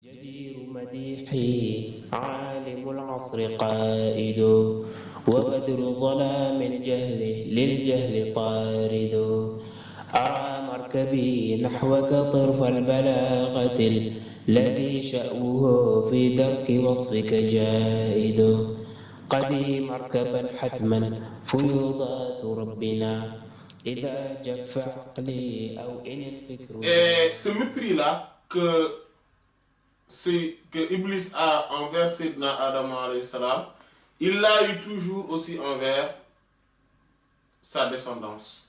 جدير مديحي عالم العصر قائد وبدر ظلام الجهل للجهل طارد أرى مركبي نحوك طرف البلاغة الذي شأوه في درك وصفك جائد قدي مركبا حتما فيوضات ربنا إذا جف عقلي أو إن الفكر. Et ce mépris-là que Iblis a envers Sayyidina Adam alayhi salam, il l'a eu toujours aussi envers sa descendance.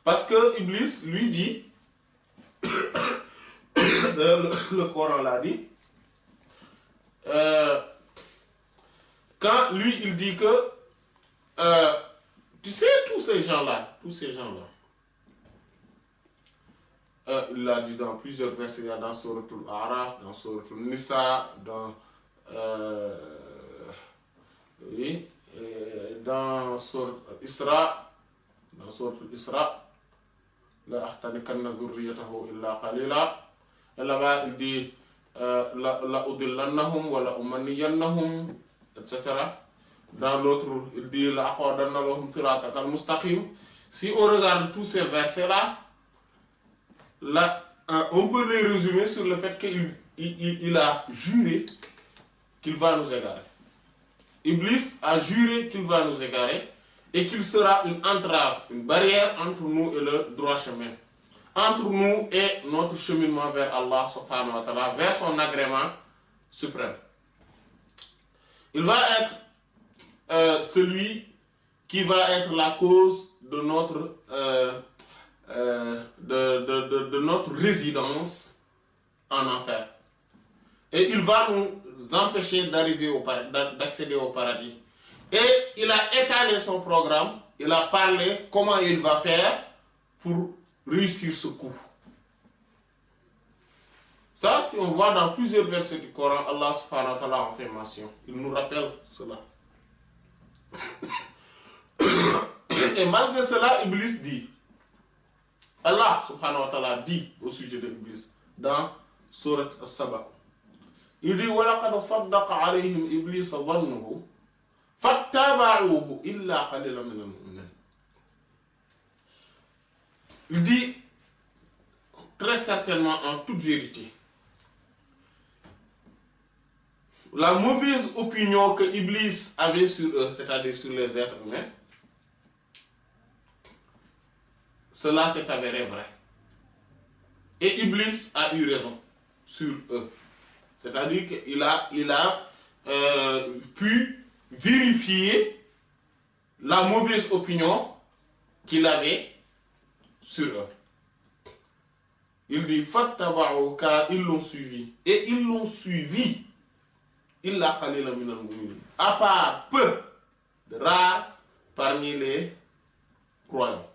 Parce que Iblis lui dit, le Coran l'a dit, quand lui il dit que, tu sais, tous ces gens-là, il l'a dit dans plusieurs versets, dans Suratul A'raf, dans Suratul Nisa, dans Suratul Isra, la ahtanikanna dhurriyatahu illa qalila. Et là-bas il dit la udillannahum wa la umanniyannahum, etc. Dans l'autre il dit la aqadanna lahum siratakal mustaqim. Si on regarde tous ces versets-là, là, on peut les résumer sur le fait qu'il a juré qu'il va nous égarer. Iblis a juré qu'il va nous égarer et qu'il sera une entrave, une barrière entre nous et le droit chemin. Entre nous et notre cheminement vers Allah subhanahu wa ta'ala, vers son agrément suprême. Il va être celui qui va être la cause de notre de notre résidence en enfer. Et il va nous empêcher d'accéder au paradis. Et il a étalé son programme, il a parlé comment il va faire pour réussir ce coup. Ça, si on voit dans plusieurs versets du Coran, Allah subhanahu wa ta'ala en fait mention. Il nous rappelle cela. Et malgré cela, Iblis dit, Allah subhanahu wa ta'ala dit au sujet de Iblis dans Surat As-Saba. Il dit وَلَقَدْ صَدَّقَ عَلَيْهِمْ إِبْلِيسَ ظَنُّهُ فَاتَّبَعُوهُ إِلَّا قَلِيلًا مِنَ الْمُؤْمِنِينَ. Il dit très certainement en toute vérité, la mauvaise opinion que Iblis avait sur eux, c'est-à-dire sur les êtres humains, cela s'est avéré vrai. Et Iblis a eu raison sur eux. C'est-à-dire qu'il a pu vérifier la mauvaise opinion qu'il avait sur eux. Il dit Fattaba'u, car ils l'ont suivi. Et ils l'ont suivi. Illa qalilan minal mu'minin. À part peu de rares parmi les croyants.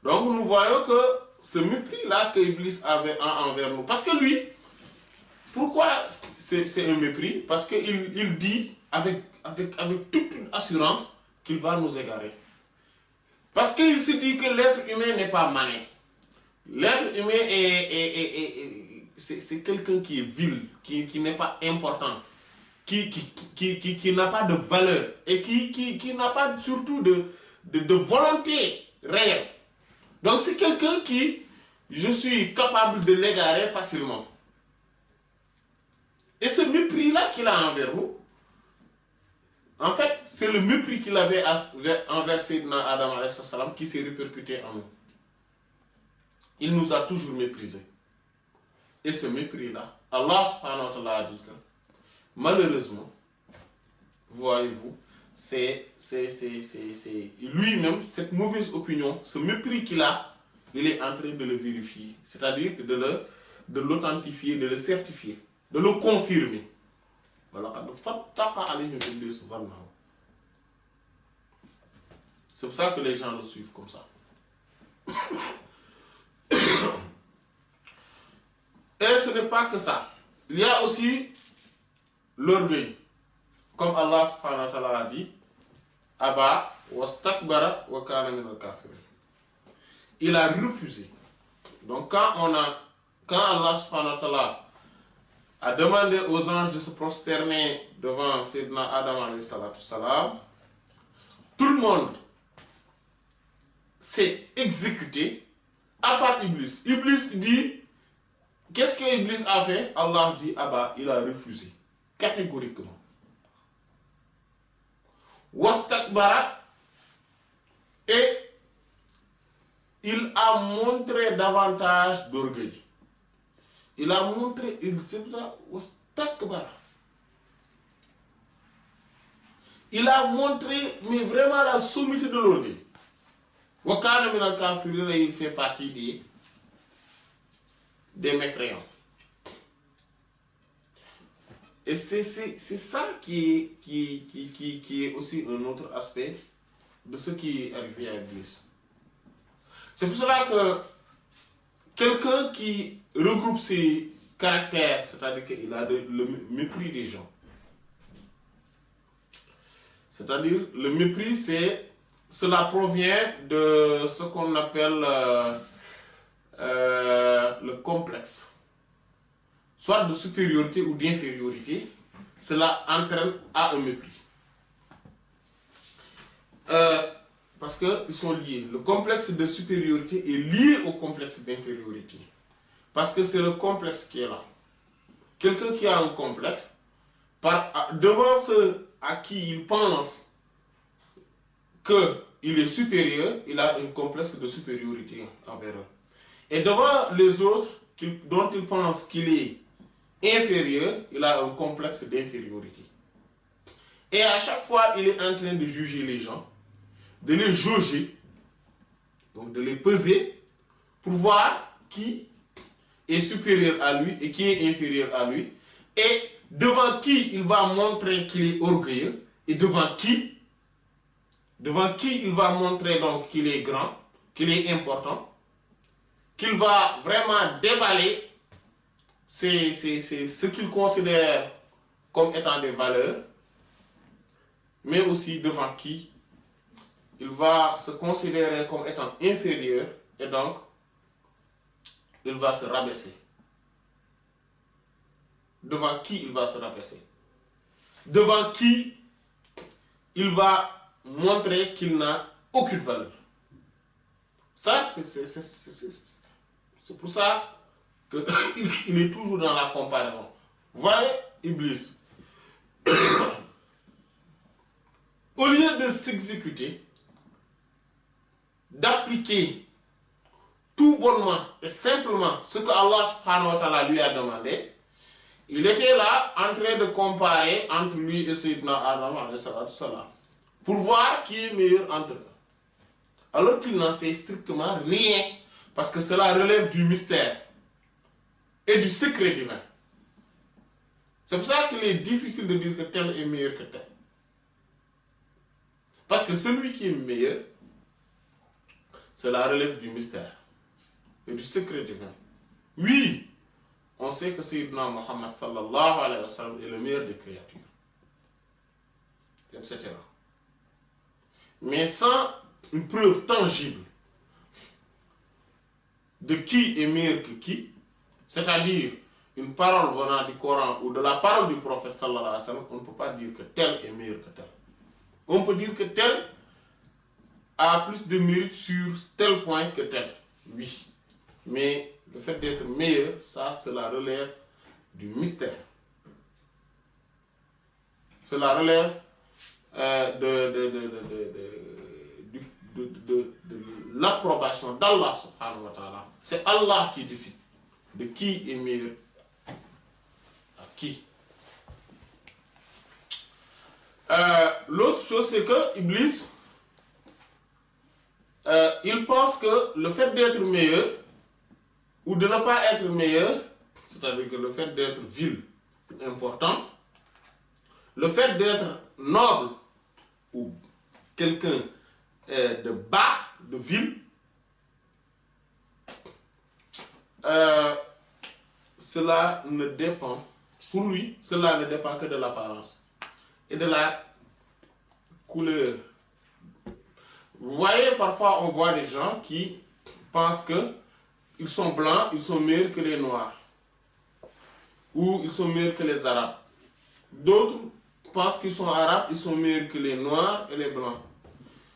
Donc nous voyons que ce mépris-là que Iblis avait envers nous, parce que lui, pourquoi c'est un mépris? Parce qu'il dit avec toute une assurance qu'il va nous égarer. Parce qu'il se dit que l'être humain n'est pas mané. L'être humain c'est quelqu'un qui est vil, qui n'est pas important, qui n'a pas de valeur et qui n'a pas surtout de volonté réelle. Donc c'est quelqu'un qui, je suis capable de l'égarer facilement. Et ce mépris-là qu'il a envers nous, en fait, c'est le mépris qu'il avait envers Sayyidina Adam alayhi salam qui s'est répercuté en nous. Il nous a toujours méprisés. Et ce mépris-là, Allah subhanahu wa ta'ala a dit que, malheureusement, voyez-vous, c'est lui-même, cette mauvaise opinion, ce mépris qu'il a, il est en train de le vérifier. C'est-à-dire de l'authentifier, de le certifier, de le confirmer. C'est pour ça que les gens le suivent comme ça. Et ce n'est pas que ça. Il y a aussi l'orgueil. Comme Allah subhanahu wa ta'ala a dit, Aba wastakbara wa kana min al-kafirin. Il a refusé. Donc quand on a quand Allah subhanahu wa ta'ala a demandé aux anges de se prosterner devant Sayyidina Adam alayhi salatu salam, tout le monde s'est exécuté à part Iblis. Iblis dit, qu'est-ce que Iblis a fait? Allah dit, ah bah, il a refusé, catégoriquement. Wastakbara, et il a montré davantage d'orgueil. Il a montré, c'est pour ça, wastakbara. Il a montré, mais vraiment la sommité de l'orgueil. Wakana min al-kafirin, il fait partie des mécréants. Et c'est ça qui est aussi un autre aspect de ce qui est arrivé à Iblis. C'est pour cela que quelqu'un qui regroupe ses caractères, c'est-à-dire qu'il a le mépris des gens. C'est-à-dire, le mépris, cela provient de ce qu'on appelle le complexe. Soit de supériorité ou d'infériorité, cela entraîne à un mépris. Parce qu'ils sont liés. Le complexe de supériorité est lié au complexe d'infériorité. Parce que c'est le complexe qui est là. Quelqu'un qui a un complexe, devant ceux à qui il pense qu'il est supérieur, il a un complexe de supériorité envers eux. Et devant les autres dont il pense qu'il est inférieur, il a un complexe d'infériorité. Et à chaque fois, il est en train de juger les gens, de les jauger, donc de les peser, pour voir qui est supérieur à lui et qui est inférieur à lui, et devant qui il va montrer qu'il est orgueilleux, et devant qui il va montrer donc qu'il est grand, qu'il est important, qu'il va vraiment déballer ce qu'il considère comme étant des valeurs, mais aussi devant qui il va se considérer comme étant inférieur, et donc il va se rabaisser. Devant qui il va se rabaisser? Devant qui il va montrer qu'il n'a aucune valeur. Ça, c'est pour ça qu'il est toujours dans la comparaison. Voyez, Iblis, au lieu de s'exécuter, d'appliquer tout bonnement et simplement ce que Allah subhanahu wa ta'ala lui a demandé, il était là en train de comparer entre lui et Sayyidina Adam alayhi salam, pour voir qui est meilleur entre eux. Alors qu'il n'en sait strictement rien, parce que cela relève du mystère et du secret divin. C'est pour ça qu'il est difficile de dire que tel est meilleur que tel. Parce que celui qui est meilleur, cela relève du mystère et du secret divin. Oui, on sait que Sayyidina Muhammad sallallahu alayhi wa sallam est le meilleur des créatures, etc. Mais sans une preuve tangible de qui est meilleur que qui, c'est-à-dire une parole venant du Coran ou de la parole du prophète sallallahu alayhi wa sallam, on ne peut pas dire que tel est meilleur que tel. On peut dire que tel a plus de mérite sur tel point que tel, oui. Mais le fait d'être meilleur, ça, cela relève du mystère. Cela relève de l'approbation d'Allah subhanahu wa ta'ala. C'est Allah qui décide de qui est meilleur à qui. L'autre chose, c'est que Iblis, il pense que le fait d'être meilleur ou de ne pas être meilleur, c'est-à-dire que le fait d'être vil ou important, le fait d'être noble ou quelqu'un de bas, de vil, cela ne dépend, pour lui, cela ne dépend que de l'apparence et de la couleur. Vous voyez, parfois on voit des gens qui pensent que ils sont blancs, ils sont meilleurs que les noirs. Ou ils sont meilleurs que les arabes. D'autres pensent qu'ils sont arabes, ils sont meilleurs que les noirs et les blancs.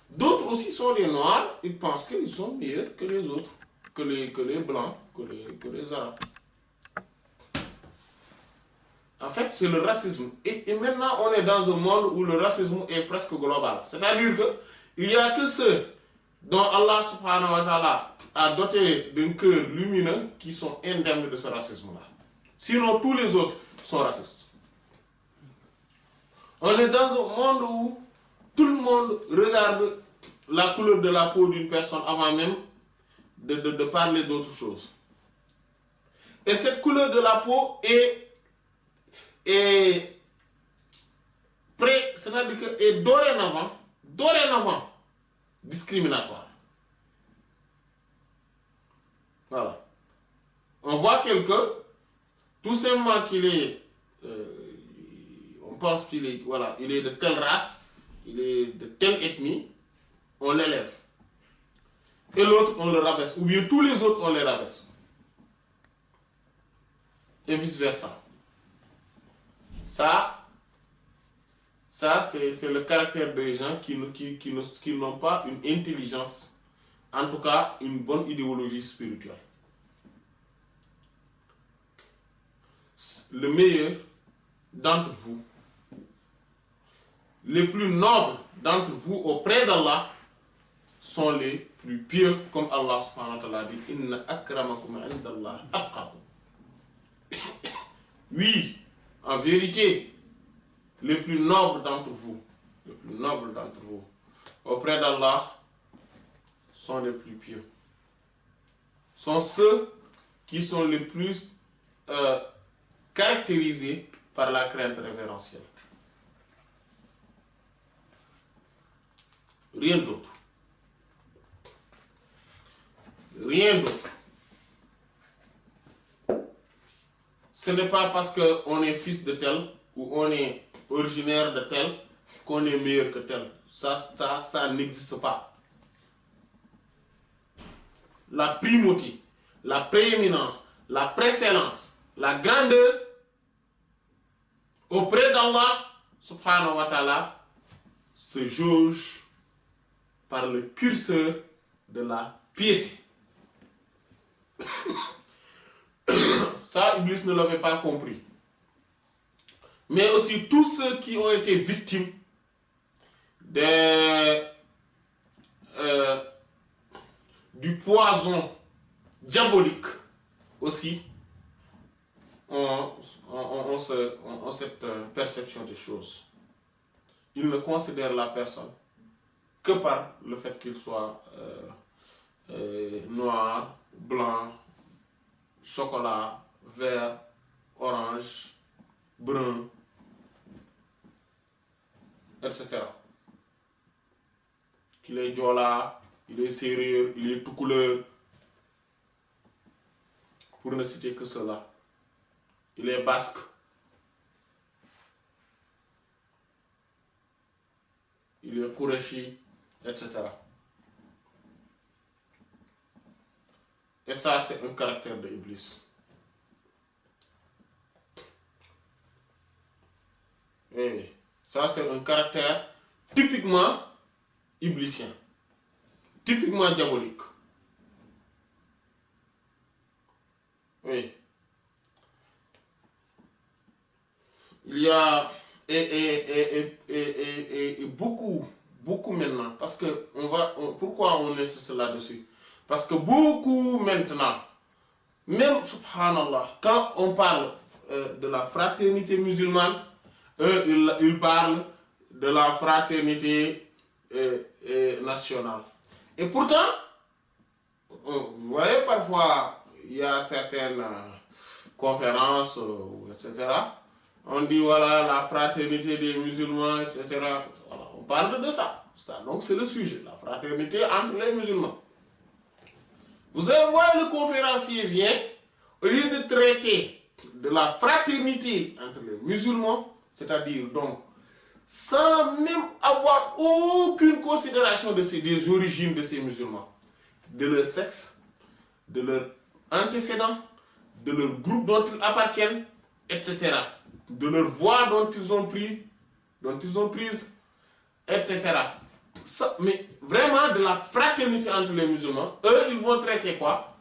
D'autres aussi sont des noirs, ils pensent qu'ils sont meilleurs que les autres, que les blancs, que les arabes. En fait, c'est le racisme. Et maintenant, on est dans un monde où le racisme est presque global. C'est-à-dire qu'il n'y a que ceux dont Allah subhanahu wa ta'ala a doté d'un cœur lumineux qui sont indemnes de ce racisme-là. Sinon, tous les autres sont racistes. On est dans un monde où tout le monde regarde la couleur de la peau d'une personne avant même de parler d'autre chose. Et cette couleur de la peau est c'est-à-dire que est dorénavant discriminatoire. Voilà. On voit quelqu'un, tout simplement qu'il est, on pense qu'il est, voilà, il est de telle race, il est de telle ethnie, on l'élève. Et l'autre, on le rabaisse. Ou bien tous les autres, on les rabaisse. Et vice-versa. Ça c'est le caractère des gens qui n'ont pas une intelligence, en tout cas une bonne idéologie spirituelle. Le meilleur d'entre vous, les plus nobles d'entre vous auprès d'Allah sont les plus pieux, comme Allah subhanahu wa ta'ala dit, Inna akramakum indallah atqakum. Oui, en vérité, les plus nobles d'entre vous, auprès d'Allah, sont les plus pieux. Sont ceux qui sont les plus caractérisés par la crainte révérentielle. Rien d'autre. Rien d'autre. Ce n'est pas parce qu'on est fils de tel ou on est originaire de tel qu'on est meilleur que tel. Ça n'existe pas. La primauté, la prééminence, la précédence, la grandeur auprès d'Allah subhanahu wa ta'ala se jauge par le curseur de la piété. Ça, Iblis ne l'avait pas compris. Mais aussi tous ceux qui ont été victimes du poison diabolique aussi ont cette perception des choses. Ils ne considèrent la personne que par le fait qu'il soit noir, blanc, chocolat, vert, orange, brun, etc. Qu'il est Djola, il est Sérère, il est tout couleur, pour ne citer que cela. Il est basque. Il est Kourechi, etc. Et ça, c'est un caractère de Iblis. Oui. Ça, c'est un caractère typiquement iblisien, typiquement diabolique. Oui. Il y a beaucoup maintenant, parce que pourquoi on insiste là-dessus? Parce que beaucoup maintenant, même subhanallah, quand on parle de la fraternité musulmane, ils parlent de la fraternité nationale. Et pourtant, vous voyez, parfois, il y a certaines conférences, etc. On dit, voilà, la fraternité des musulmans, etc. Voilà, on parle de ça. Donc, c'est le sujet, la fraternité entre les musulmans. Vous allez voir, le conférencier vient, au lieu de traiter de la fraternité entre les musulmans, c'est-à-dire donc, sans même avoir aucune considération des origines de ces musulmans, de leur sexe, de leur antécédents, de leur groupe dont ils appartiennent, etc. De leur voie dont ils ont prise, etc. Ça, mais vraiment de la fraternité entre les musulmans, eux, ils vont traiter quoi?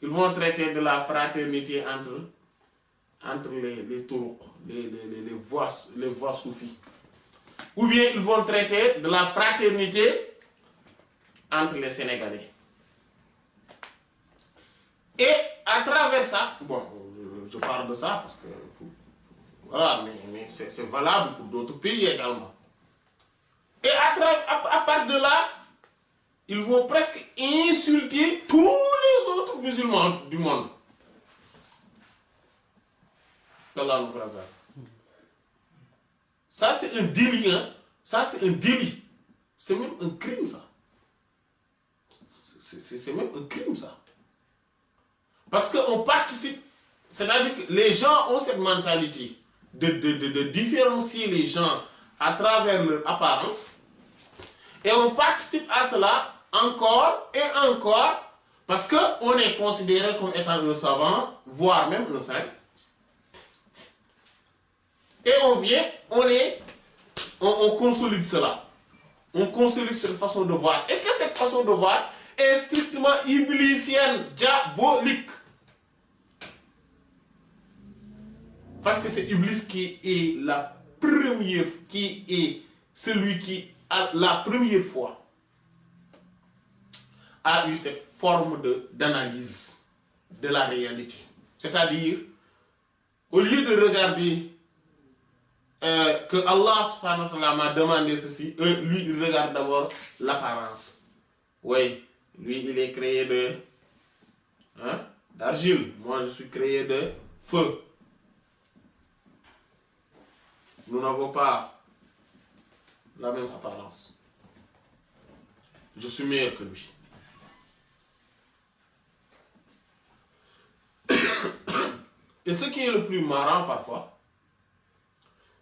Ils vont traiter de la fraternité entre les touruq, les voies soufis. Ou bien ils vont traiter de la fraternité entre les Sénégalais. Et à travers ça, bon, je parle de ça parce que, voilà, mais c'est valable pour d'autres pays également. Et à part de là, ils vont presque insulter tous les autres musulmans du monde. Allah nous préserve. Ça, c'est un délit, hein? Ça, c'est un délit. C'est même un crime, ça. C'est même un crime, ça. Parce qu'on participe, c'est-à-dire que les gens ont cette mentalité de différencier les gens à travers leur apparence, et on participe à cela encore et encore, parce qu'on est considéré comme étant un savant, voire même un saint. Et on vient, on consolide cela. On consolide cette façon de voir. Et que cette façon de voir est strictement iblisienne, diabolique. Parce que c'est Iblis qui est celui qui, la première fois, a eu cette forme d'analyse de la réalité. C'est-à-dire, au lieu de regarder que Allah subhanahu wa ta'ala m'a demandé ceci, lui, il regarde d'abord l'apparence. Oui, lui, il est créé d'argile. Moi, je suis créé de feu. Nous n'avons pas la même apparence. Je suis meilleur que lui. Et ce qui est le plus marrant parfois,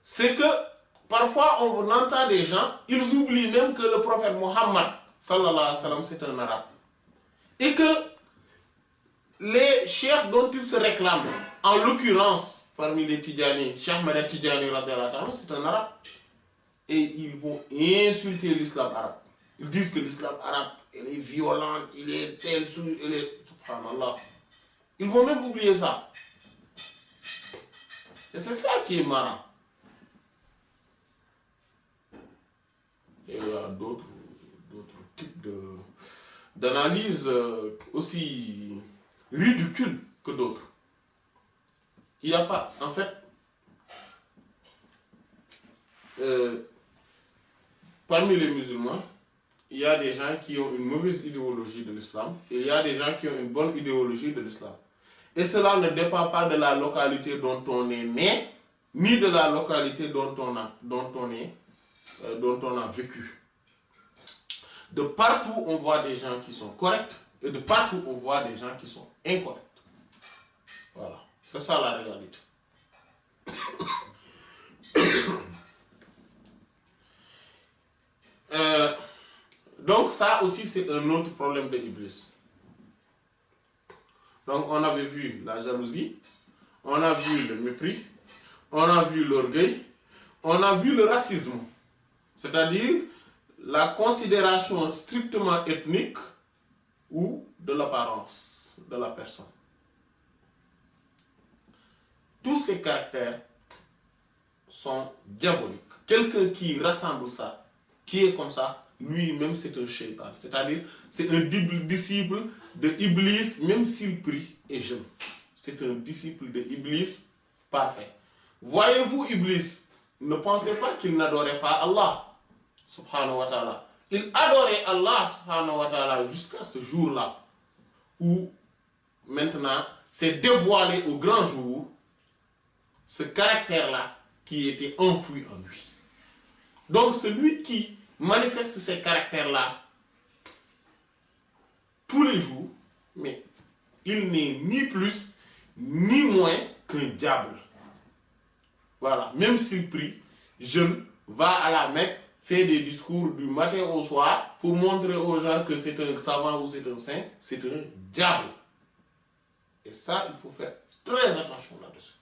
c'est que parfois on entend des gens, ils oublient même que le prophète Mohammed, sallallahu alayhi wa sallam, c'est un arabe. Et que les cheikhs dont ils se réclament, en l'occurrence, parmi les Tidjani, Cheikh Ahmed Tidjani, c'est un arabe. Et ils vont insulter l'islam arabe. Ils disent que l'islam arabe, il est violent, il est tel, il est... Subhanallah. Ils vont même oublier ça. Et c'est ça qui est marrant. Et il y a d'autres types d'analyses aussi ridicules que d'autres. Il n'y a pas, en fait, parmi les musulmans, il y a des gens qui ont une mauvaise idéologie de l'islam et il y a des gens qui ont une bonne idéologie de l'islam. Et cela ne dépend pas de la localité dont on est né, ni de la localité dont on a vécu. De partout, on voit des gens qui sont corrects et de partout, on voit des gens qui sont incorrects. Voilà, c'est ça la réalité. Donc ça aussi, c'est un autre problème de Iblis. Donc on avait vu la jalousie, on a vu le mépris, on a vu l'orgueil, on a vu le racisme, c'est-à-dire la considération strictement ethnique ou de l'apparence de la personne. Tous ces caractères sont diaboliques. Quelqu'un qui rassemble ça, qui est comme ça, lui-même c'est un shaitan. C'est-à-dire, c'est un disciple de Iblis, même s'il prie et jeûne. C'est un disciple de Iblis parfait. Voyez-vous Iblis, ne pensez pas qu'il n'adorait pas Allah, subhanahu wa ta'ala. Il adorait Allah, subhanahu wa ta'ala, jusqu'à ce jour-là, où maintenant, c'est dévoilé au grand jour, ce caractère-là qui était enfoui en lui. Donc celui qui manifeste ces caractères-là tous les jours, mais il n'est ni plus ni moins qu'un diable. Voilà, même s'il prie, jeûne, va à la Mecque, fait des discours du matin au soir pour montrer aux gens que c'est un savant ou c'est un saint, c'est un diable. Et ça, il faut faire très attention là-dessus.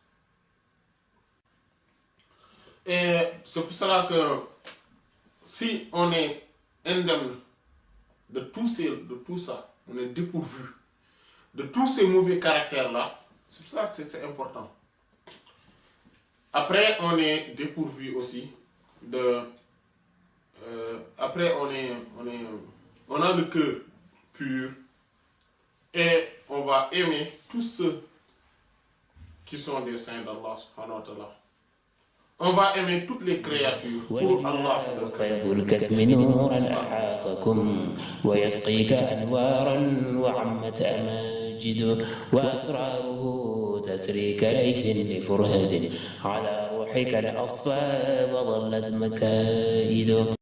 Et c'est pour cela que si on est indemne de tout ça, on est dépourvu de tous ces mauvais caractères-là, c'est pour ça que c'est important. Après, on est dépourvu aussi de... après, on a le cœur pur et on va aimer tous ceux qui sont des saints d'Allah subhanahu wa ta'ala. On va aimer toutes les créatures pour Allah. فيض الكتم نورا أحاطكم ويسقيك أنوارا وعمت أماجد وأسراره تسري كليث لفرهد على روحك الأصفى وظلت مكائد